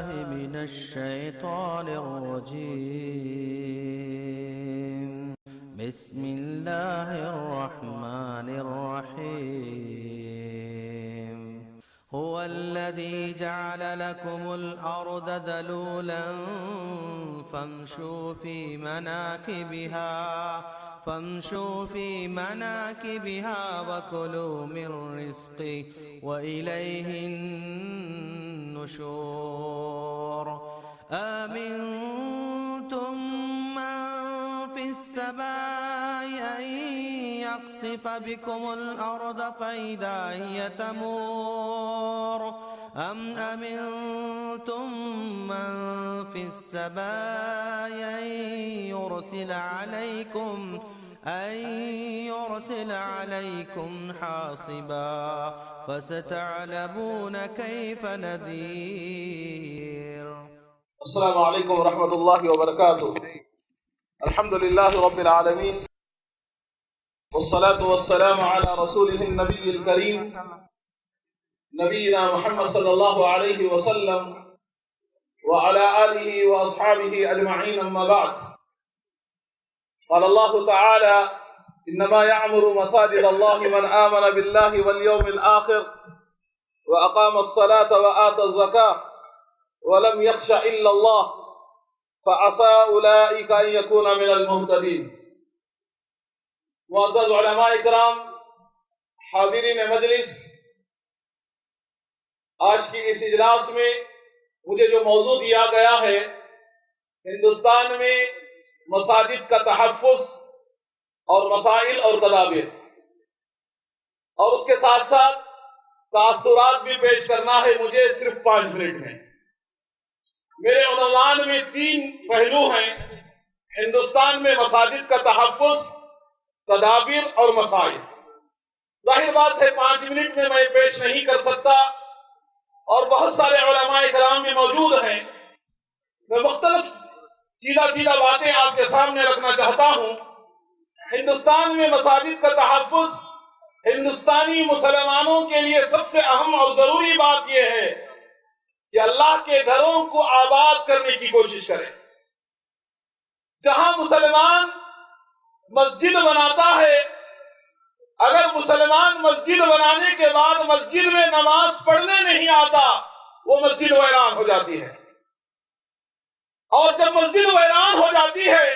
بالله من الشيطان الرجيم. بسم الله الرحمن الرحيم. هو الذي جعل لكم الأرض ذلولا فامشوا في مناكبها وكلوا من رزقه وإليه النشور. آمنتم من في السماء أن يخسف بكم الأرض فإذا هي تمور أم أمنتم من في السماء أن يرسل عليكم حاصبا فستعلمون كيف نذير. السلام علیکم ورحمۃ اللہ وبرکاتہ. الحمد للہ رب العالمین والصلاة والسلام على رسوله النبی الکریم نبینا محمد صلی اللہ علیہ وسلم وعلى آلہ واصحابہ اجمعین. اما بعد، قال اللہ تعالی انما يعمر مساجد اللہ من آمن باللہ والیوم الآخر واقام الصلاة وآتى الزکاة ولم يخش الا اللہ فعسى اولئک ان یکون من المہتدین. معزز علماء اکرام، حاضرین مجلس، آج کی اس اجلاس میں مجھے جو موضوع دیا گیا ہے، ہندوستان میں مساجد کا تحفظ اور مسائل اور تدابیر، اور اس کے ساتھ ساتھ تاثرات بھی پیش کرنا ہے مجھے صرف 5 منٹ میں. میرے عنوان میں 3 پہلو ہیں: ہندوستان میں مساجد کا تحفظ، تدابیر اور مسائل. ظاہر بات ہے 5 منٹ میں میں پیش نہیں کر سکتا، اور بہت سارے علماء کرام بھی موجود ہیں. میں مختلف چیدہ باتیں آپ کے سامنے رکھنا چاہتا ہوں. ہندوستان میں مساجد کا تحفظ ہندوستانی مسلمانوں کے لیے سب سے اہم اور ضروری بات یہ ہے کہ اللہ کے گھروں کو آباد کرنے کی کوشش کریں. جہاں مسلمان مسجد بناتا ہے، اگر مسلمان مسجد بنانے کے بعد مسجد میں نماز پڑھنے نہیں آتا، وہ مسجد ویران ہو جاتی ہے. اور جب مسجد ویران ہو جاتی ہے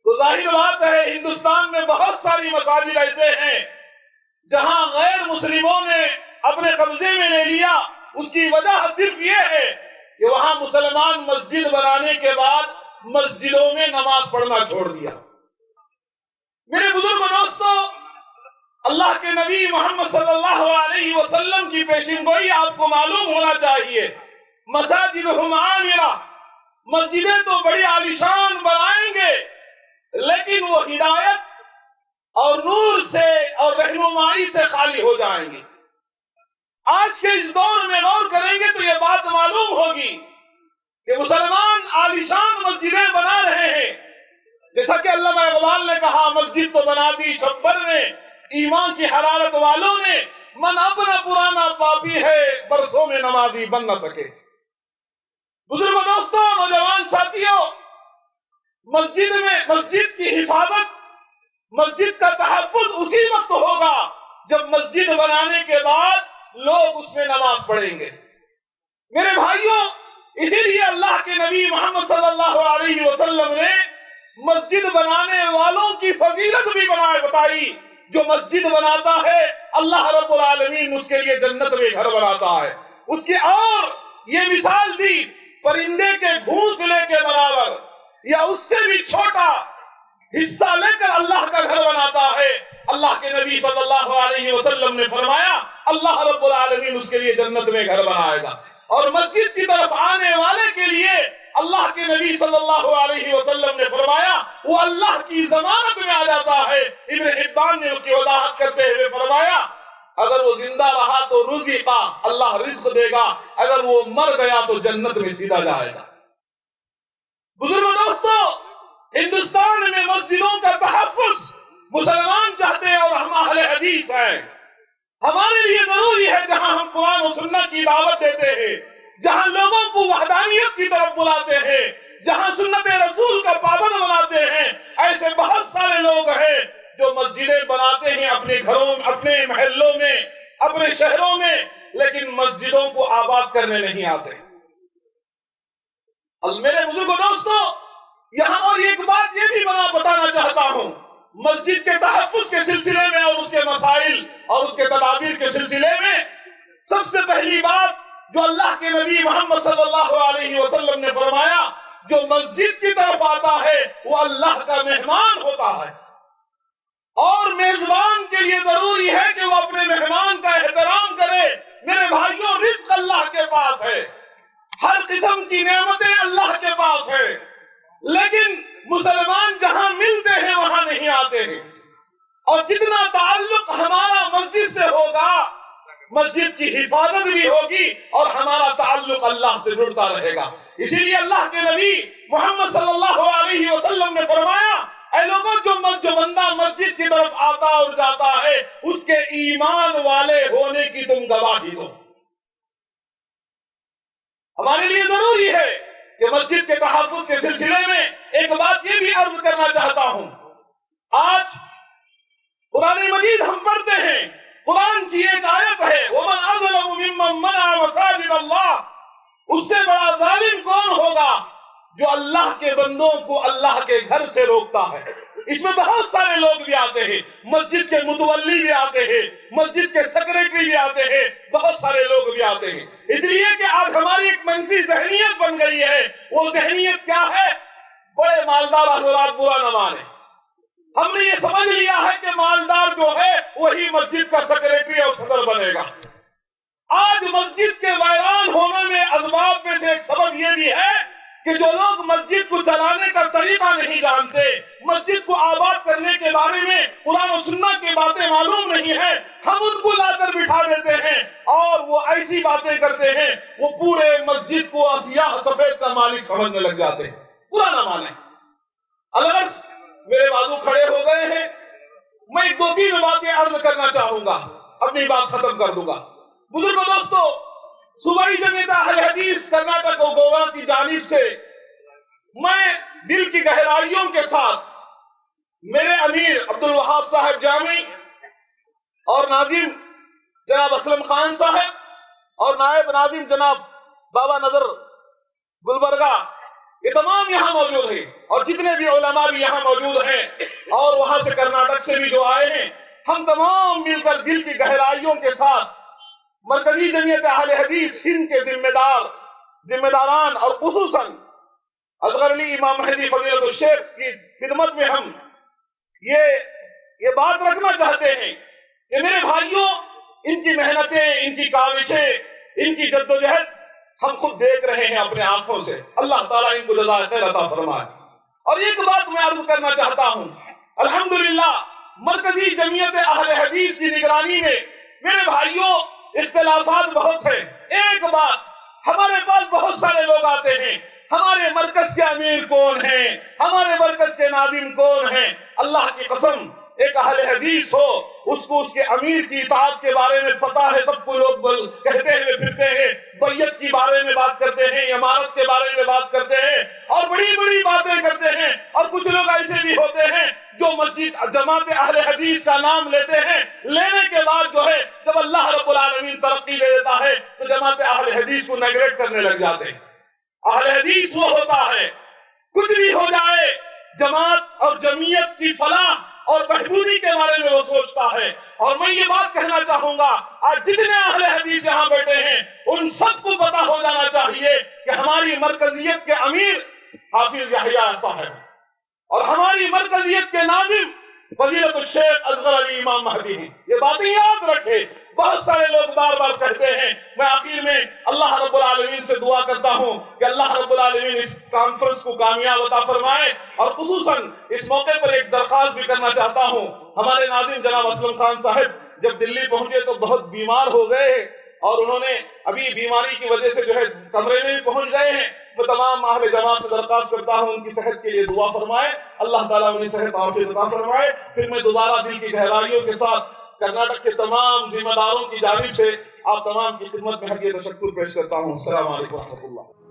تو ظاہر بات ہے ہندوستان میں بہت ساری مساجد ایسے ہیں جہاں غیر مسلموں نے اپنے قبضے میں لے لیا. اس کی وجہ صرف یہ ہے کہ وہاں مسلمان مسجد بنانے کے بعد مسجدوں میں نماز پڑھنا چھوڑ دیا. میرے بزرگ دوستو، اللہ کے نبی محمد صلی اللہ علیہ وسلم کی پیشن گوئی آپ کو معلوم ہونا چاہیے. مساجدہم عامرہ، مسجدیں تو بڑی عالیشان بنائیں گے لیکن وہ ہدایت اور نور سے اور رہنمائی سے خالی ہو جائیں گے. آج کے اس دور میں غور کریں گے تو یہ بات معلوم ہوگی کہ مسلمان عالیشان مسجدیں بنا رہے ہیں. جیسا کہ علامہ اقبال نے کہا، مسجد تو بنا دی چھپر نے، ایمان کی حرارت والوں نے، من اپنا پرانا پاپی ہے، برسوں میں نمازی بن نہ سکے. بزرگ دوستوں، نوجوان ساتھیوں، مسجد کی حفاظت، مسجد کا تحفظ اسی وقت ہوگا جب مسجد بنانے کے بعد لوگ اس میں نماز پڑھیں گے. میرے بھائیوں، اسی لیے اللہ کے نبی محمد صلی اللہ علیہ وسلم نے مسجد بنانے والوں کی فضیلت بھی بتائی. جو مسجد بناتا ہے اللہ رب العالمین اس کے لیے جنت میں گھر بناتا ہے. اس کی اور یہ مثال دی، پرندے کے گھونسلے کے برابر یا اس سے بھی چھوٹا حصہ لے کر اللہ کا گھر بناتا ہے. اللہ کے نبی صلی اللہ علیہ وسلم نے فرمایا اللہ رب العالمین اس کے لیے جنت میں گھر بنائے گا. اور مسجد کی طرف آنے والے کے لیے اللہ کے نبی صلی اللہ علیہ وسلم نے فرمایا وہ اللہ کی ضمانت میں آ جاتا ہے. ابن حبان نے اس کی وضاحت کرتے ہوئے فرمایا اگر وہ زندہ رہا تو رزقا، اللہ رزق دے گا، اگر وہ مر گیا تو جنت میں سیدھا جائے گا. بزرگوں دوستو، ہندوستان میں مسجدوں کا تحفظ مسلمان چاہتے ہیں اور ہم اہل حدیث ہیں. ہمارے لیے ضروری ہے جہاں ہم قرآن و سنت کی دعوت دیتے ہیں جہاں لوگوں کو وحدانیت کی طرف بلاتے ہیں، جہاں سنت رسول کا پابند بناتے ہیں، ایسے بہت سارے لوگ ہیں جو مسجدیں بناتے ہیں اپنے گھروں، اپنے محلوں میں، اپنے شہروں میں، لیکن مسجدوں کو آباد کرنے نہیں آتے۔ اور میرے بزرگوں دوستو، یہاں اور ایک بات یہ بھی بتانا چاہتا ہوں، مسجد کے تحفظ کے سلسلے میں اور اس کے مسائل اور اس کے تدابیر کے سلسلے میں سب سے پہلی بات جو اللہ کے نبی محمد صلی اللہ علیہ وسلم نے فرمایا، جو مسجد کی طرف آتا ہے وہ اللہ کا مہمان ہوتا ہے، اور میزبان کے لیے ضروری ہے کہ وہ اپنے مہمان کا احترام کرے۔ میرے بھائیوں، رزق اللہ کے پاس ہے، ہر قسم کی نعمتیں اللہ کے پاس ہے، لیکن مسلمان جہاں ملتے ہیں وہاں نہیں آتے ہیں، اور جتنا تعلق ہمارا مسجد سے ہوگا مسجد کی حفاظت بھی ہوگی اور ہمارا تعلق اللہ سے جڑتا رہے گا۔ اسی لیے اللہ کے نبی محمد صلی اللہ علیہ وسلم نے فرمایا، اے لوگوں، جو بندہ مسجد کی طرف آتا اور جاتا ہے اس کے ایمان والے ہونے کی تم گواہی دو۔ ہمارے لیے ضروری ہے کہ مسجد کے تحفظ کے سلسلے میں ایک بات یہ بھی عرض کرنا چاہتا ہوں۔ آج قرآن مجید ہم پڑھتے ہیں، قرآن کی ایک آیت ہے، وَمَنْ أَظْلَمُ مِمَّنْ مَنَعَ مَسَاجِدَ اللَّهِ، اس سے بڑا ظالم کون ہوگا جو اللہ کے بندوں کو اللہ کے گھر سے روکتا ہے۔ اس میں بہت سارے لوگ بھی آتے ہیں، مسجد کے متولی بھی آتے ہیں، مسجد کے سیکریٹری بھی آتے ہیں، بہت سارے لوگ بھی آتے ہیں، اس لیے کہ آج ہماری ایک منفی ذہنیت بن گئی ہے۔ وہ ذہنیت کیا ہے؟ بڑے مالدار حضرات برا نہ مانے، ہم نے یہ سمجھ لیا ہے کہ مالدار جو ہے وہی مسجد کا سیکریٹری اور صدر بنے گا۔ آج مسجد کے ویران ہونے میں اسباب میں سے ایک سبب یہ بھی ہے کہ جو لوگ مسجد کو چلانے کا طریقہ نہیں جانتے، مسجد کو آباد کرنے کے بارے میں قرآن و سنت کی باتیں معلوم نہیں ہیں، ہم ان کو لا کر بٹھا دیتے ہیں اور وہ ایسی باتیں کرتے ہیں، وہ پورے مسجد کو سیاہ سفید کا مالک سمجھنے لگ جاتے ہیں۔ برا نہ مانیں، الغرض میرے بازو کھڑے ہو گئے ہیں، میں دو تین باتیں عرض کرنا چاہوں گا، اپنی بات ختم کر دوں گا۔ بزرگوں دوستو، صوبائی جمعیت اہل حدیث کرناٹک و گوا کی جانب سے میں دل کی گہرائیوں کے ساتھ میرے امیر عبدالوہاب صاحب جامعی اور ناظم جناب اسلم خان صاحب اور نائب ناظم جناب بابا نظر گلبرگہ، یہ تمام یہاں موجود ہیں، اور جتنے بھی علماء بھی یہاں موجود ہیں اور وہاں سے کرناٹک سے بھی جو آئے ہیں، ہم تمام مل کر دل کی گہرائیوں کے ساتھ مرکزی جمعیت اہل حدیث ہند کے ذمہ داران اور خصوصاً اصغر علی امام مہدی فضیلت الشیخ کی خدمت میں ہم یہ بات رکھنا چاہتے ہیں کہ میرے بھائیوں، ان کی محنتیں، ان کی کاوشیں، ان کی جدوجہد ہم خود دیکھ رہے ہیں اپنے آنکھوں سے۔ اللہ تعالیٰ ان کو جزائے خیر عطا فرمائے۔ اور ایک بات میں عرض کرنا چاہتا ہوں، الحمدللہ مرکزی جمعیت اہل حدیث کی نگرانی میں میرے بھائیوں اختلافات بہت ہیں۔ ایک بات، ہمارے پاس بہت سارے لوگ آتے ہیں، ہمارے مرکز کے امیر کون ہیں، ہمارے مرکز کے ناظم کون ہیں؟ اللہ کی قسم، ایک اہل حدیث ہو اس کو اس کے امیر کی اطاعت کے بارے میں پتا ہے۔ سب کو لوگ کہتے ہوئے پھرتے ہیں، بیعت کے بارے میں بات کرتے ہیں، امارت کے بارے میں بات کرتے ہیں اور بڑی بڑی باتیں کرتے ہیں، اور کچھ لوگ ایسے بھی ہوتے ہیں جو مسجد جماعت اہل حدیث کا نام لیتے ہیں، لینے کے بعد جو ہے جب اللہ رب العالمین ترقی دے دیتا ہے تو جماعت اہل حدیث کو نیگلیکٹ کرنے لگ جاتے ہیں۔ اہل حدیث وہ ہوتا ہے، کچھ بھی ہو جائے جماعت اور جمعیت کی فلاح اور بہبودی کے بارے میں وہ سوچتا ہے۔ اور میں یہ بات کہنا چاہوں گا، آج جتنے اہل حدیث یہاں بیٹھے ہیں ان سب کو پتا ہو جانا چاہیے کہ ہماری مرکزیت کے امیر حافظ یحییٰ صاحب اور ہماری مرکزیت کے ناظم فضیلت الشیخ اصغر علی امام مہدی ہیں۔ یہ باتیں یاد رکھے، بہت سارے لوگ بار بار کہتے ہیں۔ میں آخر میں اللہ رب العالمین سے دعا کرتا ہوں کہ اللہ رب العالمین اس کانفرنس کو کامیاب عطا فرمائے، اور خصوصاً اس موقع پر ایک درخواست بھی کرنا چاہتا ہوں۔ ہمارے ناظم جناب اسلم خان صاحب جب دلی پہنچے تو بہت بیمار ہو گئے ہیں، اور انہوں نے ابھی بیماری کی وجہ سے جو ہے کمرے میں بھی پہنچ گئے ہیں۔ میں تمام اہل جماعت سے درخواست کرتا ہوں ان کی صحت کے لیے دعا فرمائے، اللہ تعالیٰ انہیں صحت عافیت عطا فرمائے۔ پھر میں دوبارہ دل کی گہرائیوں کے ساتھ کرناٹک کے تمام ذمہ داروں کی جانب سے آپ تمام کی خدمت میں حدیہ تشکر پیش کرتا ہوں۔ السلام علیکم ورحمۃ اللہ۔